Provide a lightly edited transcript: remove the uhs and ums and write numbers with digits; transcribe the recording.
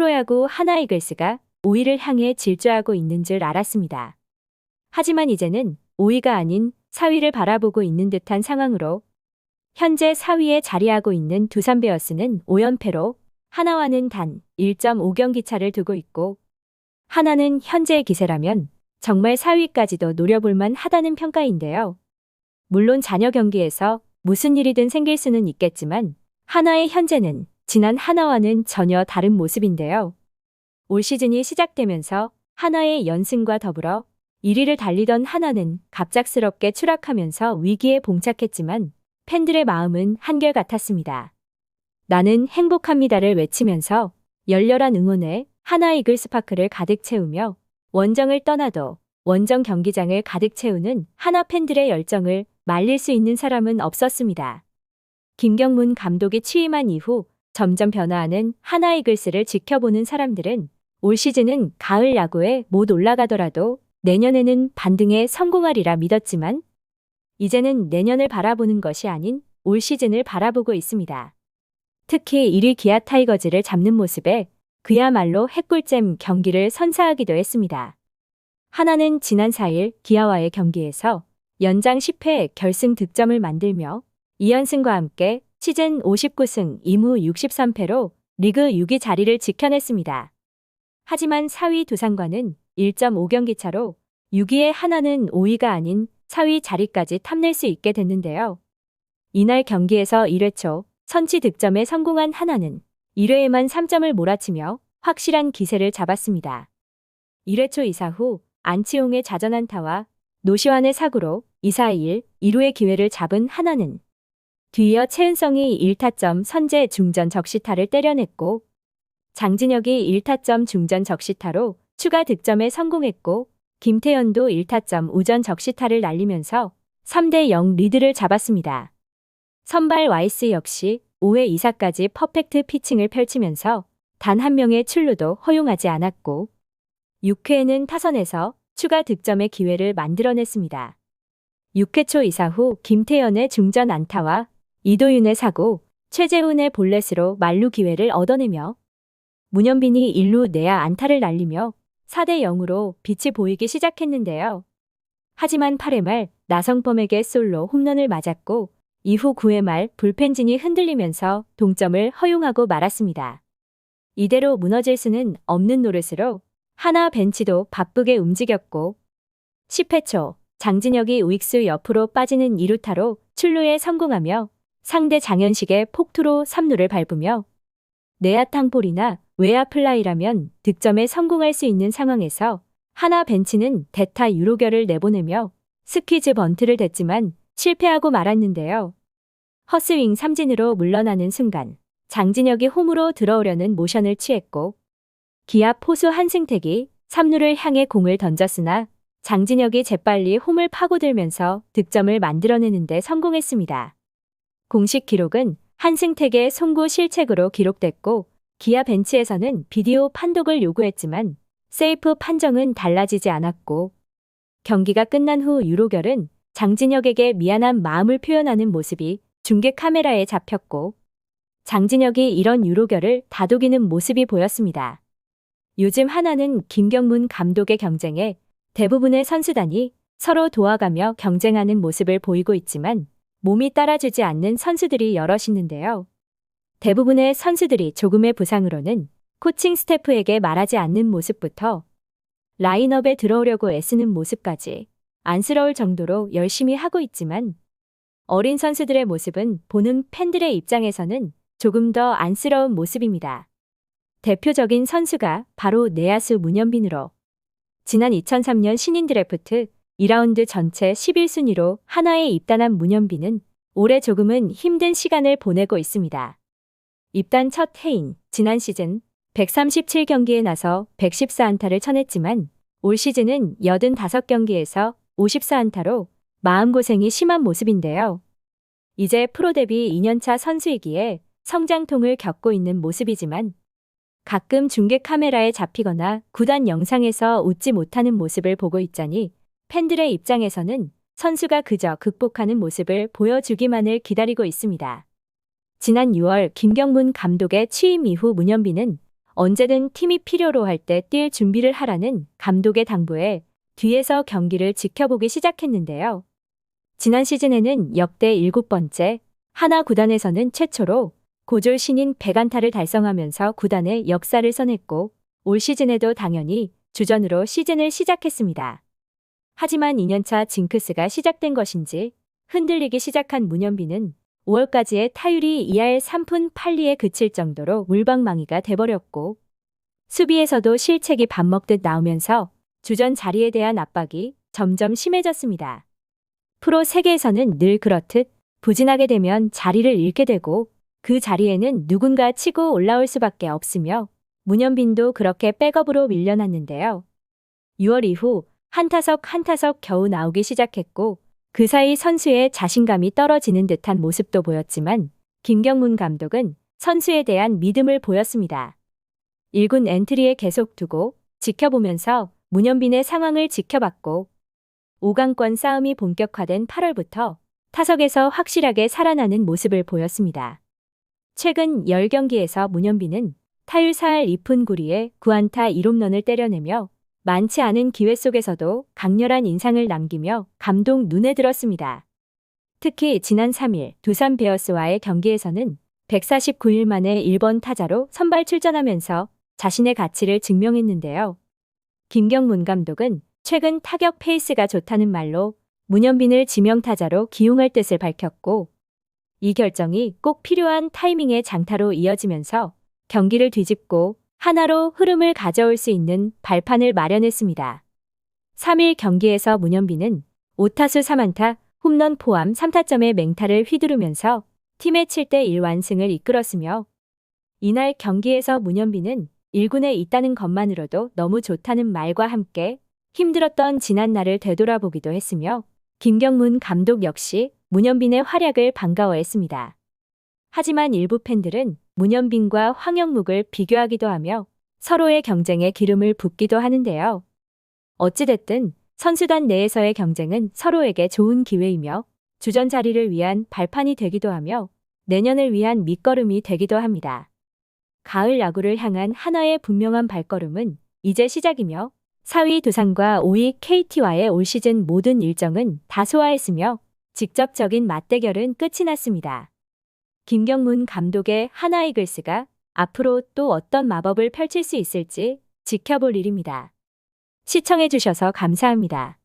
프로야구 하나이글스가 5위를 향해 질주하고 있는 줄 알았습니다. 하지만 이제는 5위가 아닌 4위를 바라보고 있는 듯한 상황으로 현재 4위에 자리하고 있는 두산 베어스는 5연패로 하나와는 단 1.5경기 차를 두고 있고, 하나는 현재의 기세라면 정말 4위까지도 노려볼만 하다는 평가인데요. 물론 잔여 경기에서 무슨 일이든 생길 수는 있겠지만 하나의 현재는 지난 하나와는 전혀 다른 모습인데요. 올 시즌이 시작되면서 하나의 연승과 더불어 1위를 달리던 하나는 갑작스럽게 추락하면서 위기에 봉착했지만 팬들의 마음은 한결같았습니다. 나는 행복합니다를 외치면서 열렬한 응원에 하나 이글스파크를 가득 채우며 원정을 떠나도 원정 경기장을 가득 채우는 하나 팬들의 열정을 말릴 수 있는 사람은 없었습니다. 김경문 감독이 취임한 이후 점점 변화하는 하나 이글스를 지켜보는 사람들은 올 시즌은 가을 야구에 못 올라가더라도 내년에는 반등에 성공하리라 믿었지만 이제는 내년을 바라보는 것이 아닌 올 시즌을 바라보고 있습니다. 특히 1위 기아 타이거즈를 잡는 모습에 그야말로 핵꿀잼 경기를 선사하기도 했습니다. 하나는 지난 4일 기아와의 경기에서 연장 10회 결승 득점을 만들며 2연승과 함께 시즌 59승 2무 63패로 리그 6위 자리를 지켜냈습니다. 하지만 4위 두산과는 1.5경기 차로 6위의 하나는 5위가 아닌 4위 자리까지 탐낼 수 있게 됐는데요. 이날 경기에서 1회 초 선취 득점에 성공한 하나는 1회에만 3점을 몰아치며 확실한 기세를 잡았습니다. 1회 초 이사 후 안치홍의 자전안타와 노시환의 사구로 2-1, 2루의 기회를 잡은 하나는 뒤이어 최은성이 1타점 선제 중전 적시타를 때려냈고 장진혁이 1타점 중전 적시타로 추가 득점에 성공했고 김태현도 1타점 우전 적시타를 날리면서 3-0 리드를 잡았습니다. 선발 와이스 역시 5회 2사까지 퍼펙트 피칭을 펼치면서 단 한 명의 출루도 허용하지 않았고 6회에는 타선에서 추가 득점의 기회를 만들어냈습니다. 6회 초 이사 후 김태현의 중전 안타와 이도윤의 사고, 최재훈의 볼넷으로 만루 기회를 얻어내며 문현빈이 1루 내야 안타를 날리며 4-0으로 빛이 보이기 시작했는데요. 하지만 8회 말 나성범에게 솔로 홈런을 맞았고 이후 9회 말 불펜진이 흔들리면서 동점을 허용하고 말았습니다. 이대로 무너질 수는 없는 노릇으로 하나 벤치도 바쁘게 움직였고 10회 초 장진혁이 우익수 옆으로 빠지는 2루타로 출루에 성공하며 상대 장현식의 폭투로 3루를 밟으며 내야 땅볼이나 외야 플라이라면 득점에 성공할 수 있는 상황에서 하나 벤치는 대타 유로결을 내보내며 스퀴즈 번트를 댔지만 실패하고 말았는데요. 헛스윙 삼진으로 물러나는 순간 장진혁이 홈으로 들어오려는 모션을 취했고 기아 포수 한승택이 3루를 향해 공을 던졌으나 장진혁이 재빨리 홈을 파고들면서 득점을 만들어내는데 성공했습니다. 공식 기록은 한승택의 송구 실책으로 기록됐고 기아 벤치에서는 비디오 판독을 요구했지만 세이프 판정은 달라지지 않았고 경기가 끝난 후 유로결은 장진혁에게 미안한 마음을 표현하는 모습이 중계 카메라에 잡혔고 장진혁이 이런 유로결을 다독이는 모습이 보였습니다. 요즘 하나는 김경문 감독의 경쟁에 대부분의 선수단이 서로 도와가며 경쟁하는 모습을 보이고 있지만 몸이 따라주지 않는 선수들이 여럿 있는데요. 대부분의 선수들이 조금의 부상으로는 코칭 스태프에게 말하지 않는 모습부터 라인업에 들어오려고 애쓰는 모습까지 안쓰러울 정도로 열심히 하고 있지만 어린 선수들의 모습은 보는 팬들의 입장에서는 조금 더 안쓰러운 모습입니다. 대표적인 선수가 바로 내야수 문현빈으로 지난 2003년 신인 드래프트 2라운드 전체 11순위로 하나에 입단한 문현빈은 올해 조금은 힘든 시간을 보내고 있습니다. 입단 첫 해인 지난 시즌 137경기에 나서 114안타를 쳐냈지만 올 시즌은 85경기에서 54안타로 마음고생이 심한 모습인데요. 이제 프로 데뷔 2년차 선수이기에 성장통을 겪고 있는 모습이지만 가끔 중계 카메라에 잡히거나 구단 영상에서 웃지 못하는 모습을 보고 있자니 팬들의 입장에서는 선수가 그저 극복하는 모습을 보여주기만을 기다리고 있습니다. 지난 6월 김경문 감독의 취임 이후 문현빈은 언제든 팀이 필요로 할 때 뛸 준비를 하라는 감독의 당부에 뒤에서 경기를 지켜보기 시작했는데요. 지난 시즌에는 역대 7번째, 하나 구단에서는 최초로 고졸 신인 100안타를 달성하면서 구단의 역사를 써냈고 올 시즌에도 당연히 주전으로 시즌을 시작했습니다. 하지만 2년차 징크스가 시작된 것인지 흔들리기 시작한 문현빈은 5월까지의 타율이 2할 3푼 8리에 그칠 정도로 물방망이가 돼버렸고 수비에서도 실책이 밥 먹듯 나오면서 주전 자리에 대한 압박이 점점 심해졌습니다. 프로 세계에서는 늘 그렇듯 부진하게 되면 자리를 잃게 되고 그 자리에는 누군가 치고 올라올 수밖에 없으며 문현빈도 그렇게 백업으로 밀려났는데요. 6월 이후 한 타석 한 타석 겨우 나오기 시작했고 그 사이 선수의 자신감이 떨어지는 듯한 모습도 보였지만 김경문 감독은 선수에 대한 믿음을 보였습니다. 1군 엔트리에 계속 두고 지켜보면서 문현빈의 상황을 지켜봤고 5강권 싸움이 본격화된 8월부터 타석에서 확실하게 살아나는 모습을 보였습니다. 최근 10경기에서 문현빈은 타율 4할 2푼 9리에 9안타 1홈런을 때려내며 많지 않은 기회 속에서도 강렬한 인상을 남기며 감독 눈에 들었습니다. 특히 지난 3일 두산 베어스와의 경기에서는 149일 만에 1번 타자로 선발 출전하면서 자신의 가치를 증명했는데요. 김경문 감독은 최근 타격 페이스가 좋다는 말로 문현빈을 지명타자로 기용할 뜻을 밝혔고 이 결정이 꼭 필요한 타이밍의 장타로 이어지면서 경기를 뒤집고 하나로 흐름을 가져올 수 있는 발판을 마련했습니다. 3일 경기에서 문현빈은 5타수 3안타, 홈런 포함 3타점의 맹타를 휘두르면서 팀의 7대1 완승을 이끌었으며 이날 경기에서 문현빈은 1군에 있다는 것만으로도 너무 좋다는 말과 함께 힘들었던 지난날을 되돌아보기도 했으며 김경문 감독 역시 문현빈의 활약을 반가워했습니다. 하지만 일부 팬들은 문현빈과 황영묵을 비교하기도 하며 서로의 경쟁에 기름을 붓기도 하는데요. 어찌됐든 선수단 내에서의 경쟁은 서로에게 좋은 기회이며 주전 자리를 위한 발판이 되기도 하며 내년을 위한 밑거름이 되기도 합니다. 가을 야구를 향한 하나의 분명한 발걸음은 이제 시작이며 4위 두산과 5위 KT와의 올 시즌 모든 일정은 다 소화했으며 직접적인 맞대결은 끝이 났습니다. 김경문 감독의 하나 이글스가 앞으로 또 어떤 마법을 펼칠 수 있을지 지켜볼 일입니다. 시청해주셔서 감사합니다.